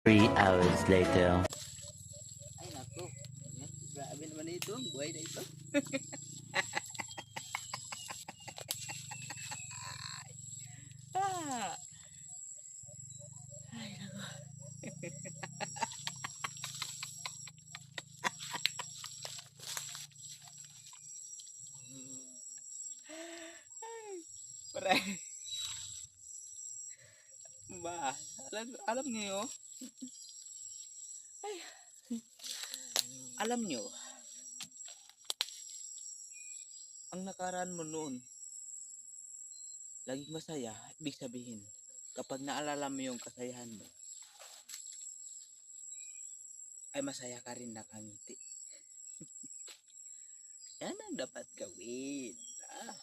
3 hours later. Ay, naku. Grabe naman ito. Ang buhay na ito. Ah. Ay, naku. Ay, pare. Ba, alam niyo, ay, alam niyo, ang nakaraan mo noon, laging masaya, ibig sabihin, kapag naalala mo yung kasayahan mo, ay masaya ka rin nakangiti. Yan ang dapat gawin. Ah.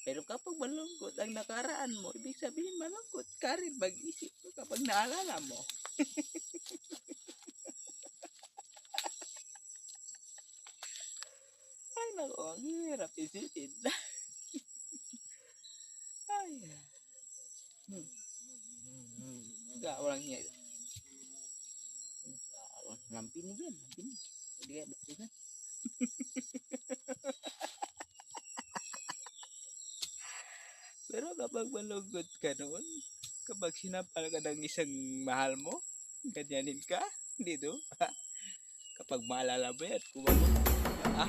Pero kapag malungkot ang nakaraan mo, ibig sabihin malungkot ka rin mag-isip mo kapag naalala mo. Ay naku, ang hirap isipin. Ay. Walang hiya. Lampinig yan, lampinig. Hindi kaya batigan. Pero kapag malungkot ka noon, kapag sinampal ka ng isang mahal mo, ganyanin ka, dito. Kapag maalala mo yan, kumagot. Ah.